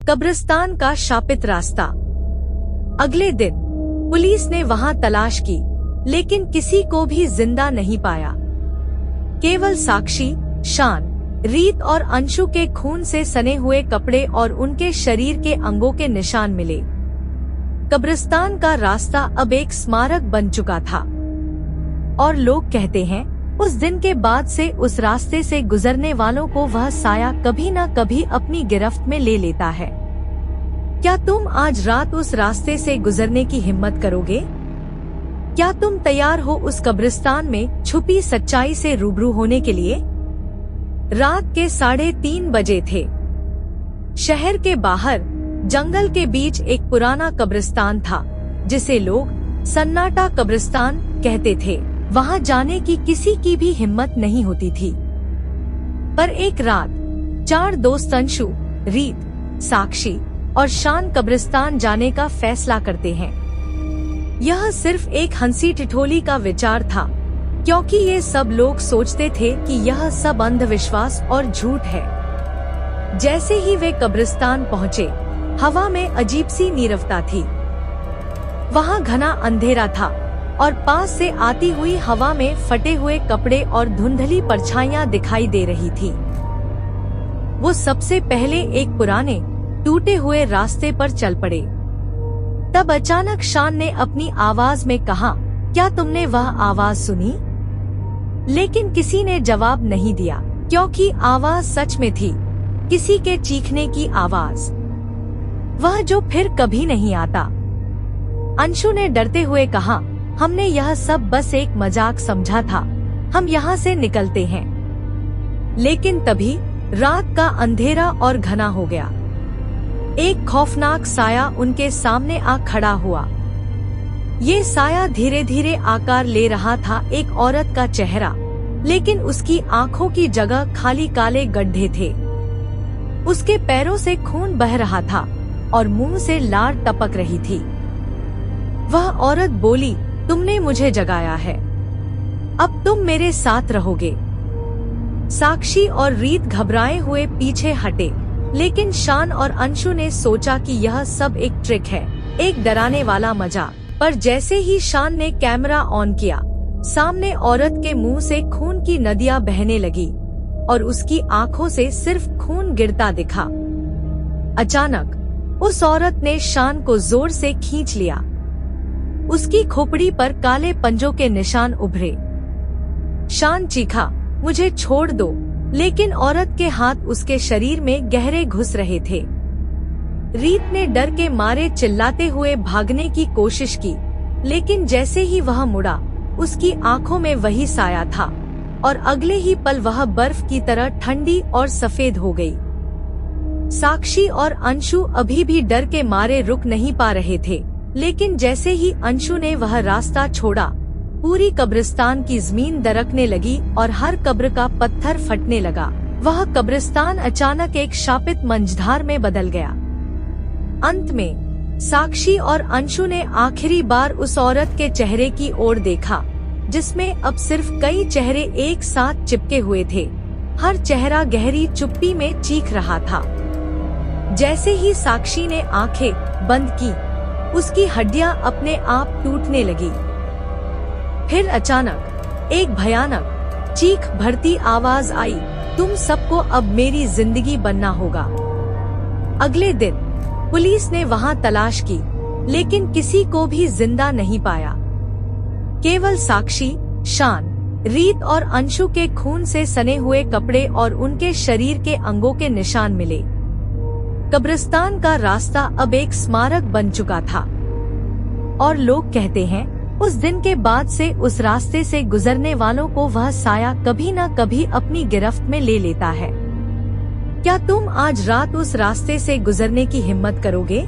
कब्रिस्तान का शापित रास्ता। अगले दिन पुलिस ने वहां तलाश की, लेकिन किसी को भी जिंदा नहीं पाया। केवल साक्षी, शान, रीत और अंशु के खून से सने हुए कपड़े और उनके शरीर के अंगों के निशान मिले। कब्रिस्तान का रास्ता अब एक स्मारक बन चुका था और लोग कहते हैं उस दिन के बाद से उस रास्ते से गुजरने वालों को वह साया कभी न कभी अपनी गिरफ्त में ले लेता है। क्या तुम आज रात उस रास्ते से गुजरने की हिम्मत करोगे? क्या तुम तैयार हो उस कब्रिस्तान में छुपी सच्चाई से रूबरू होने के लिए? रात के 3:30 बजे थे। शहर के बाहर जंगल के बीच एक पुराना कब्रिस्तान था, जिसे लोग सन्नाटा कब्रिस्तान कहते थे। वहां जाने की किसी की भी हिम्मत नहीं होती थी। पर एक रात 4 दोस्त अंशु, रीत, साक्षी और शान कब्रिस्तान जाने का फैसला करते हैं। यह सिर्फ एक हंसी ठिठोली का विचार था, क्योंकि ये सब लोग सोचते थे कि यह सब अंधविश्वास और झूठ है। जैसे ही वे कब्रिस्तान पहुँचे, हवा में अजीब सी नीरवता थी। वहाँ घना अंधेरा था और पास से आती हुई हवा में फटे हुए कपड़े और धुंधली परछाइयां दिखाई दे रही थी। वो सबसे पहले एक पुराने टूटे हुए रास्ते पर चल पड़े। तब अचानक शान ने अपनी आवाज में कहा, क्या तुमने वह आवाज सुनी? लेकिन किसी ने जवाब नहीं दिया, क्योंकि आवाज सच में थी, किसी के चीखने की आवाज, वह जो फिर कभी नहीं आता। अंशु ने डरते हुए कहा, हमने यह सब बस एक मजाक समझा था, हम यहाँ से निकलते हैं। लेकिन तभी रात का अंधेरा और घना हो गया। एक खौफनाक साया उनके सामने आ खड़ा हुआ। ये साया धीरे धीरे आकार ले रहा था एक औरत का चेहरा, लेकिन उसकी आंखों की जगह खाली काले गड्ढे थे। उसके पैरों से खून बह रहा था और मुंह से लार टपक रही थी। वह औरत बोली, तुमने मुझे जगाया है, अब तुम मेरे साथ रहोगे। साक्षी और रीत घबराए हुए पीछे हटे, लेकिन शान और अंशु ने सोचा कि यह सब एक ट्रिक है, एक डराने वाला मजाक। पर जैसे ही शान ने कैमरा ऑन किया, सामने औरत के मुंह से खून की नदियां बहने लगी और उसकी आंखों से सिर्फ खून गिरता दिखा। अचानक उस औरत ने शान को जोर से खींच लिया। उसकी खोपड़ी पर काले पंजों के निशान उभरे। शान चीखा, मुझे छोड़ दो, लेकिन औरत के हाथ उसके शरीर में गहरे घुस रहे थे। रीत ने डर के मारे चिल्लाते हुए भागने की कोशिश की, लेकिन जैसे ही वह मुड़ा, उसकी आंखों में वही साया था और अगले ही पल वह बर्फ की तरह ठंडी और सफेद हो गई। साक्षी और अंशु अभी भी डर के मारे रुक नहीं पा रहे थे, लेकिन जैसे ही अंशु ने वह रास्ता छोड़ा, पूरी कब्रिस्तान की जमीन दरकने लगी और हर कब्र का पत्थर फटने लगा। वह कब्रिस्तान अचानक एक शापित मंझधार में बदल गया। अंत में साक्षी और अंशु ने आखिरी बार उस औरत के चेहरे की ओर देखा, जिसमें अब सिर्फ कई चेहरे एक साथ चिपके हुए थे। हर चेहरा गहरी चुप्पी में चीख रहा था। जैसे ही साक्षी ने आंखें बंद की, उसकी हड्डियां अपने आप टूटने लगी। फिर अचानक एक भयानक चीख भरती आवाज आई, तुम सबको अब मेरी जिंदगी बनना होगा। अगले दिन पुलिस ने वहां तलाश की, लेकिन किसी को भी जिंदा नहीं पाया। केवल साक्षी, शान, रीत और अंशु के खून से सने हुए कपड़े और उनके शरीर के अंगों के निशान मिले। कब्रिस्तान का रास्ता अब एक स्मारक बन चुका था और लोग कहते हैं उस दिन के बाद से उस रास्ते से गुजरने वालों को वह साया कभी न कभी अपनी गिरफ्त में ले लेता है। क्या तुम आज रात उस रास्ते से गुजरने की हिम्मत करोगे?